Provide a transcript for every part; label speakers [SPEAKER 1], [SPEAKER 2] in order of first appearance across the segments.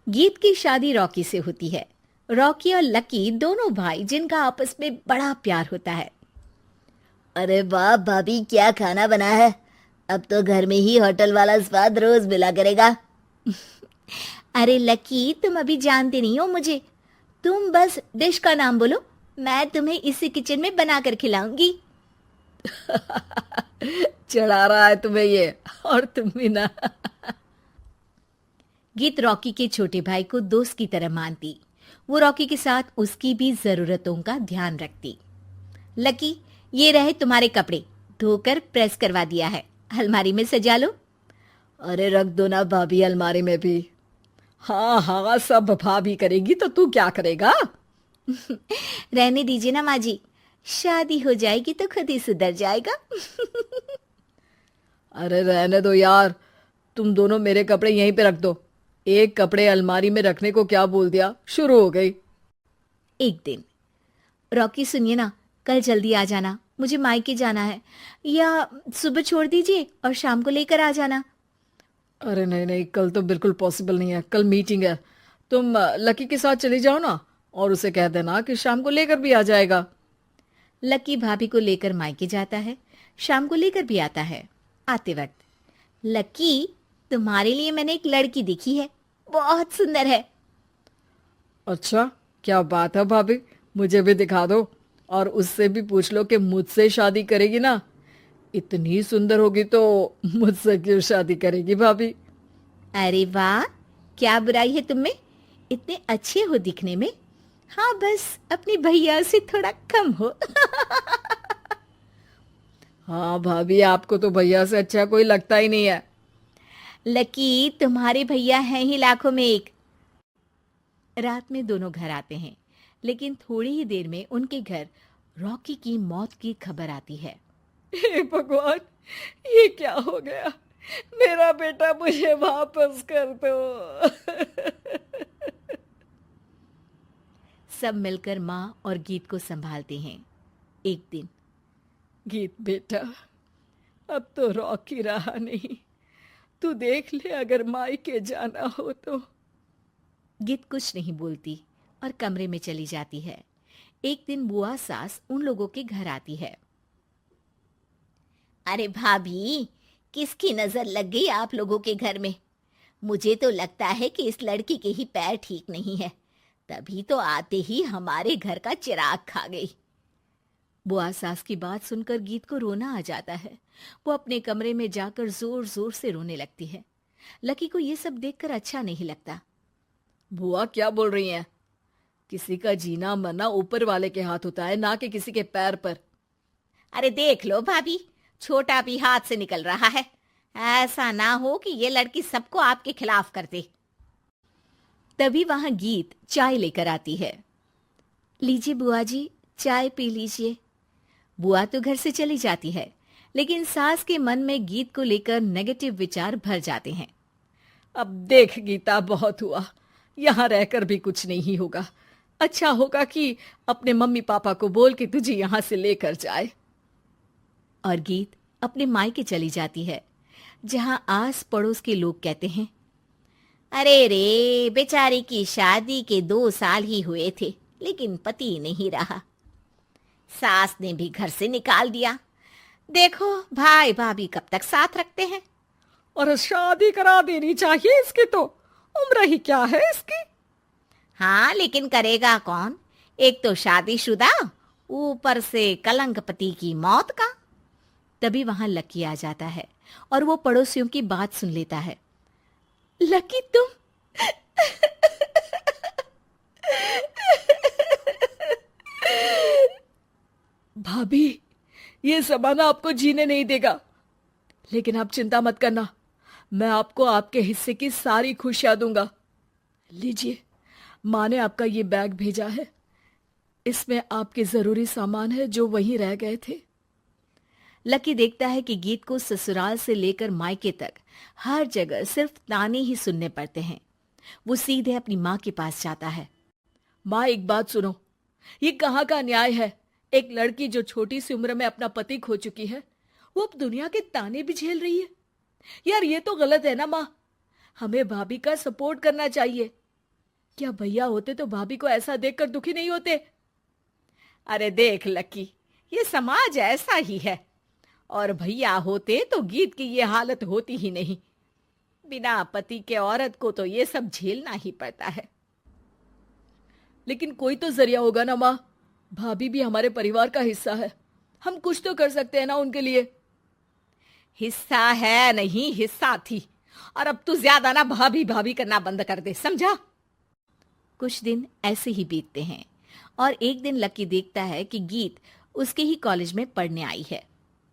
[SPEAKER 1] गीत की शादी रॉकी से होती है। रॉकी और लकी दोनों भाई जिनका आपस में बड़ा प्यार होता है।
[SPEAKER 2] अरे वाह भाभी, क्या खाना बना है। अब तो घर में ही होटल वाला स्वाद रोज मिला करेगा।
[SPEAKER 1] अरे लकी, तुम अभी जानते नहीं हो मुझे। तुम बस डिश का नाम बोलो, मैं तुम्हें इसी किचन में बनाकर खिलाऊंगी।
[SPEAKER 3] चढ़ा रहा है तुम्हें ये, और तुम भी ना।
[SPEAKER 1] गीत रॉकी के छोटे भाई को दोस्त की तरह मानती। वो रॉकी के साथ उसकी भी जरूरतों का ध्यान रखती। लकी, ये रहे तुम्हारे कपड़े, धोकर प्रेस करवा दिया है, अलमारी में सजा लो।
[SPEAKER 3] अरे रख दो ना भाभी अलमारी में भी। हाँ हाँ, सब भाभी करेगी तो तू क्या करेगा।
[SPEAKER 1] रहने दीजिए ना माँ जी, शादी हो जाएगी तो खुद ही सुधर जाएगा।
[SPEAKER 3] अरे रहने दो यार, तुम दोनों मेरे कपड़े यहीं पे रख दो। एक कपड़े अलमारी में रखने को क्या बोल दिया, शुरू हो गई।
[SPEAKER 1] एक दिन, रॉकी सुनिए ना, कल जल्दी आ जाना, मुझे मायके जाना है, या सुबह छोड़ दीजिए और शाम को लेकर आ जाना।
[SPEAKER 3] अरे नहीं नहीं, कल तो बिल्कुल पॉसिबल नहीं है, कल मीटिंग है। तुम लकी के साथ चली जाओ ना, और उसे कह देना कि शाम को लेकर भी आ जाएगा।
[SPEAKER 1] लकी भाभी को लेकर मायके जाता है, शाम को लेकर भी आता है। आते वक्त, लकी, तुम्हारे लिए मैंने एक लड़की देखी है, बहुत सुंदर है।
[SPEAKER 3] अच्छा, क्या बात है भाभी, मुझे भी दिखा दो। और उससे भी पूछ लो कि मुझसे शादी करेगी ना। इतनी सुंदर होगी तो मुझसे क्यों शादी करेगी भाभी।
[SPEAKER 1] अरे वाह, क्या बुराई है तुम में, इतने अच्छे हो दिखने में। हाँ, बस अपनी भैया से थोड़ा कम हो।
[SPEAKER 3] हाँ भाभी, आपको तो भैया से अच्छा कोई लगता ही नहीं है।
[SPEAKER 1] लकी, तुम्हारे भैया हैं ही लाखों में एक। रात में दोनों घर आते हैं, लेकिन थोड़ी ही देर में उनके घर रॉकी की मौत की खबर आती है।
[SPEAKER 3] हे भगवान, ये क्या हो गया। मेरा बेटा मुझे वापस कर दो।
[SPEAKER 1] सब मिलकर माँ और गीत को संभालते हैं। एक दिन,
[SPEAKER 3] गीत बेटा, अब तो रॉकी रहा नहीं। तू देख ले, अगर मायके जाना हो तो।
[SPEAKER 1] गीत कुछ नहीं बोलती और कमरे में चली जाती है। एक दिन बुआ सास उन लोगों के घर आती है।
[SPEAKER 2] अरे भाभी, किसकी नजर लग गई आप लोगों के घर में। मुझे तो लगता है कि इस लड़की के ही पैर ठीक नहीं है, तभी तो आते ही हमारे घर का चिराग खा गई।
[SPEAKER 1] बुआ सास की बात सुनकर गीत को रोना आ जाता है। वो अपने कमरे में जाकर जोर जोर से रोने लगती है। लकी को ये सब देखकर अच्छा नहीं लगता।
[SPEAKER 3] बुआ क्या बोल रही हैं? किसी का जीना मरना ऊपर वाले के हाथ होता है, ना कि किसी के पैर पर।
[SPEAKER 2] अरे देख लो भाभी, छोटा भी हाथ से निकल रहा है। ऐसा ना हो कि ये लड़की सबको आपके खिलाफ कर दे।
[SPEAKER 1] तभी वहां गीत चाय लेकर आती है। लीजिए बुआ जी, चाय पी लीजिए। बुआ तो घर से चली जाती है, लेकिन सास के मन में गीत को लेकर नेगेटिव विचार भर जाते हैं।
[SPEAKER 3] अब देख गीता, बहुत हुआ, यहाँ रहकर भी कुछ नहीं होगा। अच्छा होगा कि अपने मम्मी पापा को बोल के तुझे यहाँ से लेकर जाए।
[SPEAKER 1] और गीत अपने मायके चली जाती है, जहां आस पड़ोस के लोग कहते हैं,
[SPEAKER 2] अरे रे, बेचारी की शादी के 2 साल ही हुए थे, लेकिन पति नहीं रहा। सास ने भी घर से निकाल दिया। देखो भाई भाभी कब तक साथ रखते हैं।
[SPEAKER 3] और शादी करा देनी चाहिए इसकी, तो उम्र ही क्या है इसकी।
[SPEAKER 2] हाँ, लेकिन करेगा कौन। एक तो शादीशुदा, ऊपर से कलंक पति की मौत का।
[SPEAKER 1] तभी वहां लकी आ जाता है और वो पड़ोसियों की बात सुन लेता है। लकी, तुम
[SPEAKER 3] भाभी, ये जमाना आपको जीने नहीं देगा। लेकिन आप चिंता मत करना, मैं आपको आपके हिस्से की सारी खुशियां दूंगा। लीजिए, माँ ने आपका ये बैग भेजा है। इसमें आपके जरूरी सामान है जो वहीं रह गए थे।
[SPEAKER 1] लकी देखता है कि गीत को ससुराल से लेकर मायके तक हर जगह सिर्फ ताने ही सुनने पड़ते हैं। वो सीधे अपनी माँ के पास जाता है।
[SPEAKER 3] माँ, एक बात सुनो, ये कहाँ का न्याय है। एक लड़की जो छोटी सी उम्र में अपना पति खो चुकी है, वो अब दुनिया के ताने भी झेल रही है। यार, ये तो गलत है ना माँ। हमें भाभी का सपोर्ट करना चाहिए। क्या भैया होते तो भाभी को ऐसा देखकर दुखी नहीं होते?
[SPEAKER 2] अरे देख लकी, ये समाज ऐसा ही है, और भैया होते तो गीत की ये हालत होती ही नहीं। बिना पति के औरत को तो ये सब झेलना ही पड़ता है।
[SPEAKER 3] लेकिन कोई तो जरिया होगा ना माँ, भाभी भी हमारे परिवार का हिस्सा है, हम कुछ तो कर सकते हैं ना उनके लिए।
[SPEAKER 2] हिस्सा है नहीं, हिस्सा थी, और अब तू ज्यादा ना भाभी भाभी करना बंद कर दे, समझा?
[SPEAKER 1] कुछ दिन ऐसे ही बीतते हैं और एक दिन लकी देखता है कि गीत उसके ही कॉलेज में पढ़ने आई है।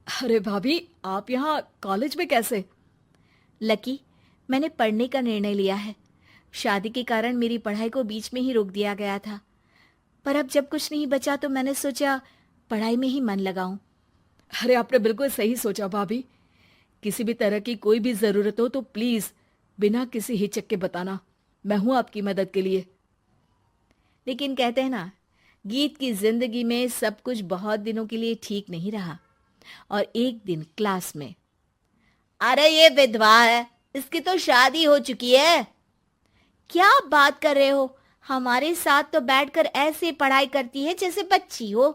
[SPEAKER 3] अरे भाभी, आप यहाँ कॉलेज में कैसे?
[SPEAKER 1] लकी, मैंने पढ़ने का निर्णय लिया है। शादी के कारण मेरी पढ़ाई को बीच में ही रोक दिया गया था, पर अब जब कुछ नहीं बचा तो मैंने सोचा पढ़ाई में ही मन लगाऊं।
[SPEAKER 3] अरे आपने बिल्कुल सही सोचा भाभी। किसी भी तरह की कोई भी जरूरत हो तो प्लीज बिना किसी हिचक के बताना, मैं हूं आपकी मदद के लिए।
[SPEAKER 1] लेकिन कहते हैं ना, गीत की जिंदगी में सब कुछ बहुत दिनों के लिए ठीक नहीं रहा और एक दिन क्लास में,
[SPEAKER 2] अरे ये विधवा है, इसकी तो शादी हो चुकी है। क्या बात कर रहे हो? हमारे साथ तो बैठकर ऐसे पढ़ाई करती है जैसे बच्ची हो।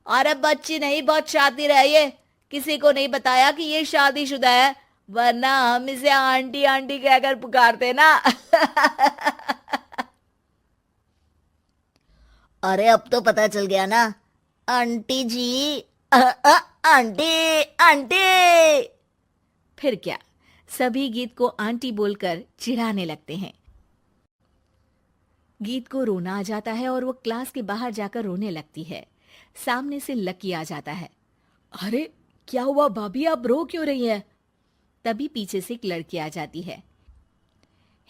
[SPEAKER 2] अरे बच्ची नहीं, बहुत शातिर है ये। किसी को नहीं बताया कि ये शादीशुदा है, वरना हम इसे आंटी आंटी कहकर पुकारते ना।
[SPEAKER 4] अरे अब तो पता चल गया ना आंटी जी। Aunty aunty.
[SPEAKER 1] फिर क्या, सभी गीत को आंटी बोलकर चिढ़ाने लगते हैं। गीत को रोना आ जाता है और वो क्लास के बाहर जाकर रोने लगती है। सामने से लकी आ जाता है।
[SPEAKER 3] अरे क्या हुआ भाभी, आप रो क्यों रही हैं?
[SPEAKER 1] तभी पीछे से एक लड़की आ जाती है।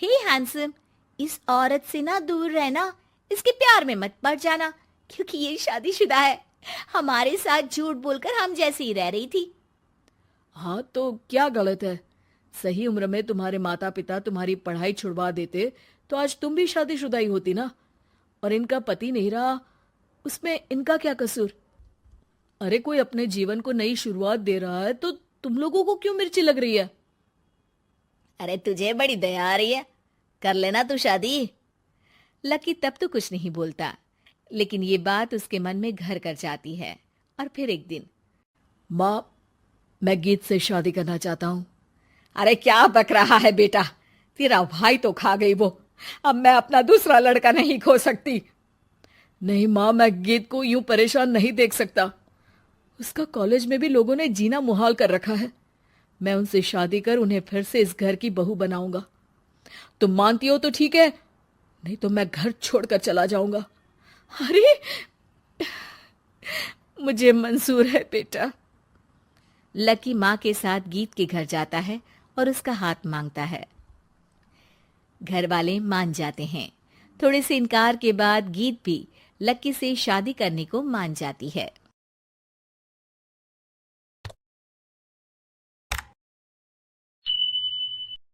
[SPEAKER 2] हे हैंडसम, इस औरत से ना दूर रहना, इसके प्यार में मत पड़ जाना, क्योंकि ये शादीशुदा है। हमारे साथ झूठ बोलकर हम जैसी ही रह रही थी।
[SPEAKER 3] हाँ तो क्या गलत है? सही उम्र में तुम्हारे माता पिता तुम्हारी पढ़ाई छुड़वा देते तो आज तुम भी शादीशुदा ही होती ना। और इनका पति नहीं रहा, उसमें इनका क्या कसूर? अरे कोई अपने जीवन को नई शुरुआत दे रहा है तो तुम लोगों को क्यों मिर्ची लग रही है?
[SPEAKER 2] अरे तुझे बड़ी दया आ रही है, कर लेना तू शादी।
[SPEAKER 1] लकी तब तो कुछ नहीं बोलता, लेकिन ये बात उसके मन में घर कर जाती है। और फिर एक दिन,
[SPEAKER 3] माँ, मैं गीत से शादी करना चाहता हूँ।
[SPEAKER 2] अरे क्या बक रहा है बेटा, तेरा भाई तो खा गई वो, अब मैं अपना दूसरा लड़का नहीं खो सकती।
[SPEAKER 3] नहीं माँ, मैं गीत को यूं परेशान नहीं देख सकता। उसका कॉलेज में भी लोगों ने जीना मुहाल कर रखा है। मैं उनसे शादी कर उन्हें फिर से इस घर की बहू बनाऊंगा। तुम मानती हो तो ठीक है, नहीं तो मैं घर छोड़कर चला जाऊंगा। अरे मुझे मंजूर है बेटा।
[SPEAKER 1] लकी माँ के साथ गीत के घर जाता है और उसका हाथ मांगता है। घर वाले मान जाते हैं। थोड़े से इनकार के बाद गीत भी लकी से शादी करने को मान जाती है।